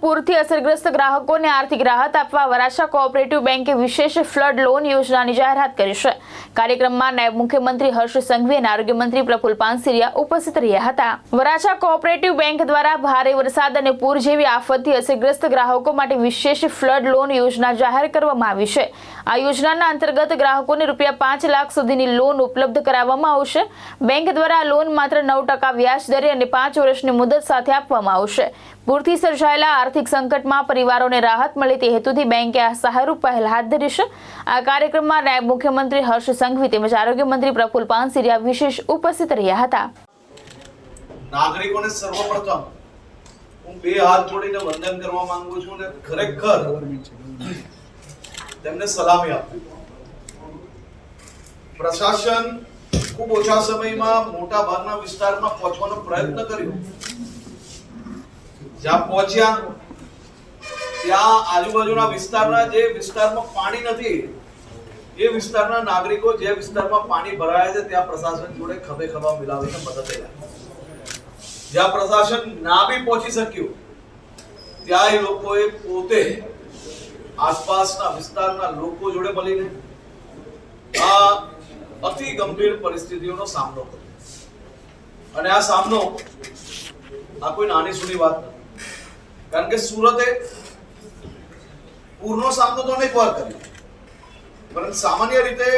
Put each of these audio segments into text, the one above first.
પૂરથી અસરગ્રસ્ત ગ્રાહકોને આર્થિક રાહત આપવા વરાછા કોઓપરેટિવ બેંકે વિશેષ ફ્લડ લોન યોજનાની જાહેરાત કરી છે। કાર્યક્રમમાં નાયબ મુખ્યમંત્રી હર્ષ સંઘવી અને આરોગ્ય મંત્રી પ્રફુલ પાનસરિયા ઉપસ્થિત રહ્યા હતા। વરાછા કોઓપરેટિવ બેંક દ્વારા ભારે વરસાદ અને પૂર જેવી આફતથી અસરગ્રસ્ત ગ્રાહકો માટે વિશેષ ફ્લડ લોન યોજના જાહેર કરવામાં આવી છે। આ યોજનાના અંતર્ગત ગ્રાહકોને ₹5 લાખ સુધીની લોન ઉપલબ્ધ કરાવવામાં આવશે। બેંક દ્વારા લોન માત્ર 9% વ્યાજ દરે અને 5 વર્ષની મુદત સાથે આપવામાં આવશે। પૂરથી સર્જાયેલા આર્થિક સંકટમાં પરિવારોને રાહત મળે તે હેતુથી બેંકે આ સહાયરૂપ પહેલ હાથ ધરી છે। આ કાર્યક્રમમાં નાયબ મુખ્યમંત્રી હર્ષ સંઘવી તેમજ આરોગ્ય મંત્રી પ્રફુલ પાનસરિયા વિશેષ ઉપસ્થિત રહ્યા હતા। નાગરિકોને સર્વપ્રથમ હું બે હાથ જોડીને વંદન કરવા માંગુ છું અને ખરેખર તેમને સલામી આપું છું। પ્રશાસન ખૂબ ઓછા સમયમાં મોટા ભાગના વિસ્તારમાં પહોંચવાનો પ્રયત્ન કર્યો। જ્યાં પહોંચ્યા ત્યાં આજુબાજુના વિસ્તારના જે વિસ્તારમાં પાણી નથી એ વિસ્તારના નાગરિકો જે વિસ્તારમાં પાણી ભરાયા છે ત્યાં પ્રશાસન જોડે ખભે ખભા મિલાવીને મદદ કરી। જ્યાં પ્રશાસન ના બી પહોંચી શક્યું ત્યાં એ લોકોએ પોતે આસપાસના વિસ્તારના લોકો જોડે મળીને આ અતિ ગંભીર પરિસ્થિતિઓનો સામનો કર્યો। અને આ સામનો આ કોઈ નાની સૂની વાત નથી, કારણ કે સુરતે પૂરનો સામનો તો અનેક વાર કર્યો, પરંતુ સામાન્ય રીતે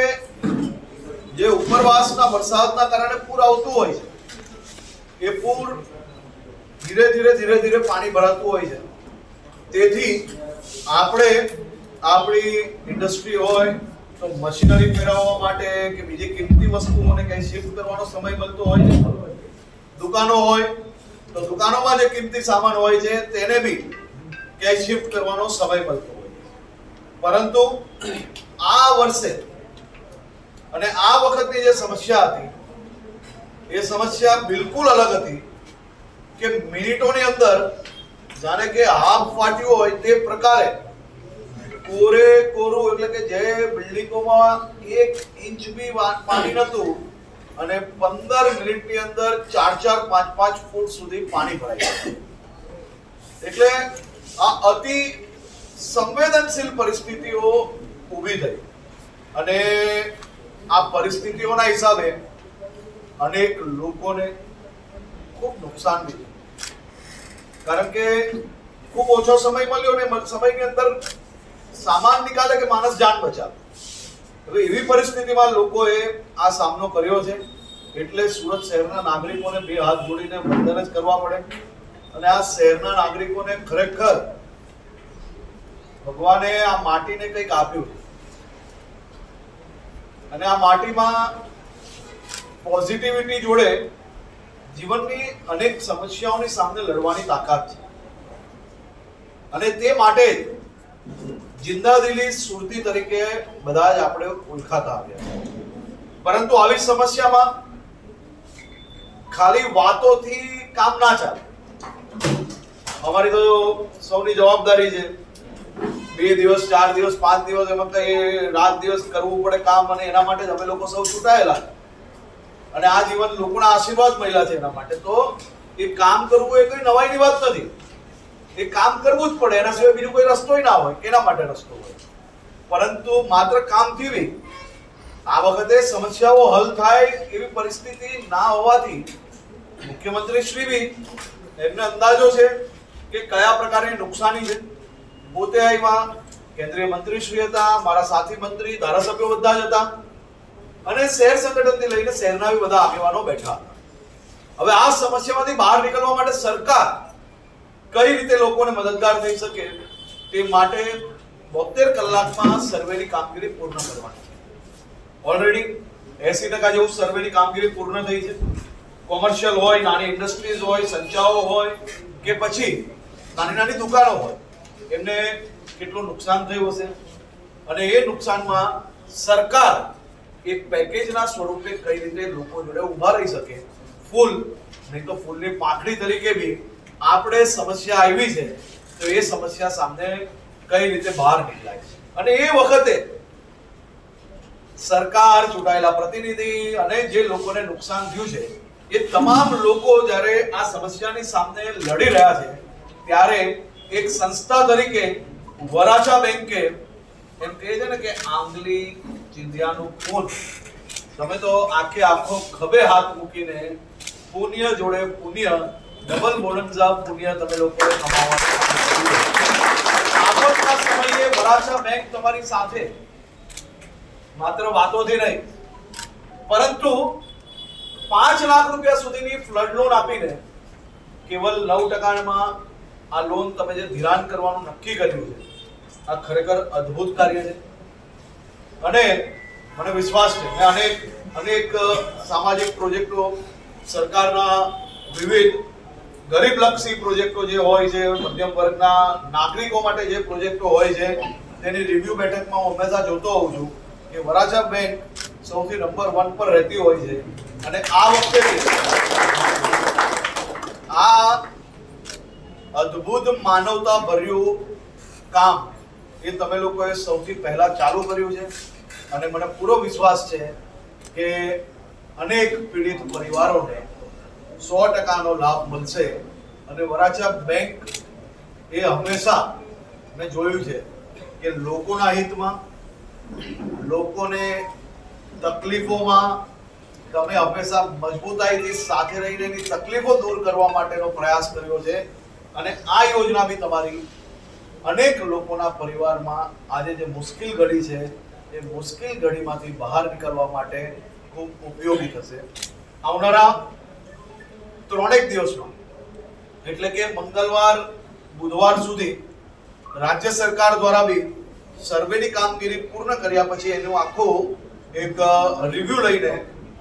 જે ઉપરવાસના વરસાદના કારણે પૂર આવતું હોય છે એ પૂર ધીરે ધીરે પાણી ભરાતું હોય છે। તેથી આપણે આપણી ઇન્ડસ્ટ્રી હોય તો મશીનરી ફેરવવા માટે કે બીજી કિંમતી વસ્તુઓને કઈ શિફ્ટ કરવાનો સમય મળતો હોય છે, દુકાનો હોય તો દુકાનોમાં જે કિંમતી સામાન હોય છે તેને બી ક્યાંય શિફ્ટ કરવાનો સમય મળતો હોય છે। પરંતુ આ વર્ષે અને આ વખતની જે સમસ્યા હતી એ સમસ્યા બિલકુલ અલગ હતી કે મિનિટોની અંદર જાણે કે હાફ ફાટ્યું હોય તે પ્રકારે કોરે કોરું, એટલે કે જે બિલ્ડિંગોમાં 1 ઇંચ બી પાણી નહોતું અને 15 મિનિટની અંદર 4-4, 5-5 ફૂટ સુધી પાણી ભરાઈ ગયું। એટલે આ અતિ સંવેદનશીલ પરિસ્થિતિઓ ઊભી થઈ અને આ પરિસ્થિતિઓના હિસાબે અનેક લોકોને ખૂબ નુકસાન બી થયું, કારણ કે ખૂબ ઓછો સમય મળ્યો ને સમયની અંદર સામાન નિકાલે કે માણસ જાન બચાવે। હવે એવી પરિસ્થિતિમાં લોકોએ આ સામનો કર્યો છે, એટલે સુરત શહેરના નાગરિકોને બે હાથ જોડીને વંદન જ કરવા પડે। અને આ શહેરના નાગરિકોને ખરેખર ભગવાને આ માટીને કંઈક આપ્યું અને આ માટીમાં પોઝિટિવિટી જોડે જીવનની અનેક સમસ્યાઓની સામે લડવાની તાકાત છે અને તે માટે જિંદાદિલી સુરતી તરીકે બધા જ આપણે ઓળખાતા આવ્યા। પરંતુ આવી સમસ્યામાં ખાલી વાતોથી કામ ના ચાલે। અમારી તો સૌની જવાબદારી છે 2 દિવસ 4 દિવસ 5 દિવસ એમ એ રાત દિવસ કરવું પડે કામ, અને એના માટે જ અમે લોકો સૌ છૂટાયેલા અને આ જીવન લોકોના આશીર્વાદ મળ્યા છે એના માટે। તો એ કામ કરવું એ કોઈ નવાઈની વાત નથી, એ કામ કરવું જ પડે, એના સિવાય બીજો કોઈ રસ્તો ના હોય, કેના માટે રસ્તો હોય। પરંતુ માત્ર કામથી બી આ વખતે સમસ્યાઓ હલ થાય એવી પરિસ્થિતિ ના હોવાથી મુખ્યમંત્રી શ્રી બી એમને અંદાજો છે કે કયા પ્રકારની નુકસાની છે। પોતે આવ્યા, કેન્દ્રીય મંત્રી શ્રી હતા, મારા સાથી મંત્રી, ધારાસભ્યો બધા જ હતા અને શહેર સંગઠનથી લઈને શહેરના બી બધા આગેવાનો બેઠા હતા। હવે આ સમસ્યામાંથી બહાર નીકળવા માટે સરકાર કઈ રીતે લોકોને મદદગાર થઈ શકે તે માટે 72 કલાકમાં સર્વેની કામગીરી પૂર્ણ કરવાની છે। ઓલરેડી 80% જેવું સર્વેની કામગીરી પૂર્ણ થઈ છે। કોમર્શિયલ હોય, નાની ઇન્ડસ્ટ્રીઝ હોય, સંચાઓ હોય કે પછી નાની દુકાનો હોય, એમને કેટલું નુકસાન થયું હશે અને એ નુકસાનમાં સરકાર એક પેકેજના સ્વરૂપે કઈ રીતે લોકો જોડે ઊભા રહી શકે, ફૂલ નહીં તો ફૂલની પાંખડી તરીકે બી આપણે સમસ્યા આવી છે તો એ સમસ્યા સામે કઈ રીતે બહાર નીકળાય છે। અને એ વખતે સરકાર, ચૂંટાયેલા પ્રતિનિધિ અને જે લોકોને નુકસાન થયું છે એ તમામ લોકો જ્યારે આ સમસ્યાની સામે લડી રહ્યા છે ત્યારે એક સંસ્થા તરીકે વરાછા બેંકે એમ કહે છે ને કે આંગળી ચીંધ્યાનું પૂન, તમે તો આખો ખભે હાથ મૂકીને પુણ્ય જોડે પુણ્ય ડબલ બોનન્ઝા પુણ્ય તમે લોકોએ કમાવવાનું આફતના સમયે વરાછા બેંક તમારી સાથે માત્ર વાતોથી નહીં પરંતુ 5 લાખ રૂપિયા સુધીની ફ્લડ લોન આપીને કેવલ 9% આ લોન તમે જે ધિરાણ કરવાનું નક્કી કર્યું છે આ ખરેખર અદ્ભુત કાર્ય છે અને મને વિશ્વાસ છે મેં અનેક સામાજિક પ્રોજેક્ટો સરકારના વિવિધ ગરીબલક્ષી પ્રોજેક્ટો જે હોય છે મધ્યમ વર્ગના નાગરિકો માટે જે પ્રોજેક્ટો હોય છે તેની રિવ્યુ બેઠકમાં હું હંમેશા જોતો હોઉં છું કે વરાછા બેંક સૌથી નંબર 1 પર રહેતી હોય છે અને આ વખતે આ અદ્ભુત માનવતા ભર્યું કામ એ તમે લોકોએ સૌથી પહેલા ચાલુ કર્યું છે અને મને પૂરો વિશ્વાસ છે કે અનેક પીડિત પરિવારોને 100% લાભ મળશે અને વરાછા બેંક એ હંમેશા મેં જોયું છે કે લોકોના હિતમાં લોકોને તકલીફોમાં તમે હંમેશા મજબૂતાઈથી સાથે રહીને એની તકલીફો દૂર કરવા માટેનો પ્રયાસ કર્યો છે અને આ યોજના બી તમારી અનેક લોકોના પરિવારમાં આજે જે મુશ્કેલ ઘડી છે એ મુશ્કેલ ઘડીમાંથી બહાર નીકળવા માટે ખૂબ ઉપયોગી થશે આવનારા 3 દિવસમાં એટલે કે મંગળવાર બુધવાર સુધી રાજ્ય સરકાર દ્વારા બી સર્વેની કામગીરી પૂર્ણ કર્યા પછી એનું આખું એક રિવ્યુ લઈને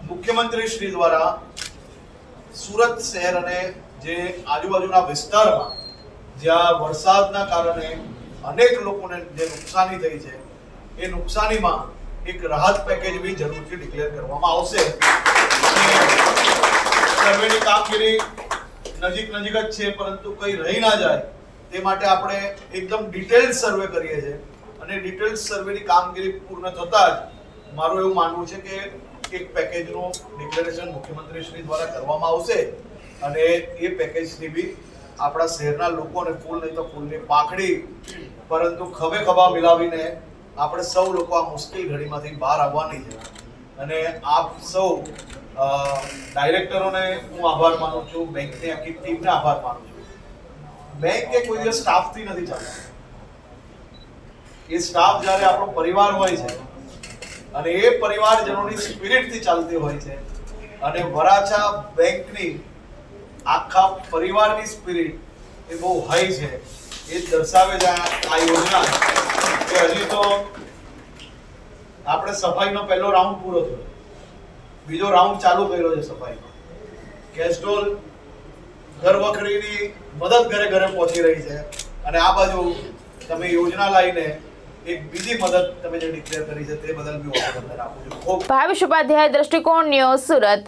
મુખ્યમંત્રી શ્રી દ્વારા સુરત શહેર અને જે આજુબાજુના વિસ્તારમાં જ્યાં વરસાદના કારણે અનેક લોકોને જે નુકસાની થઈ છે એ નુકસાનીમાં એક રાહત પેકેજ બી જરૂરથી ડિક્લેર કરવામાં આવશે સર્વેની કામગીરી નજીક જ છે પરંતુ કંઈ રહી ના જાય તે માટે આપણે એકદમ ડિટેલ્ડ સર્વે કરીએ છીએ અને ડિટેલ્ડ સર્વેની કામગીરી પૂર્ણ થતા જ મારું એવું માનવું છે કે એક પેકેજનું ડિક્લેરેશન મુખ્યમંત્રી શ્રી દ્વારા કરવામાં આવશે અને એ પેકેજથી બી આપણા શહેરના લોકોને ફૂલ નહીં તો ફૂલની પાંખડી પરંતુ ખભે ખભા મિલાવીને આપણે સૌ લોકો આ મુશ્કેલ ઘડીમાંથી બહાર આવવાની છે અને આપ સૌ ડાયરેક્ટરોને હું આભાર માનું છું બેંકની આખી ટીમને આભાર માનું છું બેંક એ કોઈ દિવસ સ્ટાફથી નથી ચાલતી એ સ્ટાફ જ્યારે આપણો પરિવાર હોય છે અને એ પરિવારજનોની સ્પિરિટથી ચાલતી હોય છે અને વરાછા બેંકની આખા પરિવારની સ્પિરિટ એ બહુ હાઈ છે એ દર્શાવે છે આ યોજના કે હજી તો આપણે સફાઈનો પહેલો રાઉન્ડ પૂરો થયો બીજો રાઉન્ડ ચાલુ કર્યો છે સફાઈનો કેસ્ટ્રોલ ઘર વખરીની મદદ ઘરે ઘરે પહોંચી રહી છે અને આ બાજુ તમે યોજના લાવીને એક બીજી મદદ તમે જે ડિક્લેર કરી છે તે બદલ બી હું અભિનંદન આપું છું. ભાવેશ ઉપાધ્યાય, દ્રષ્ટિકોણ ન્યૂઝ, સુરત.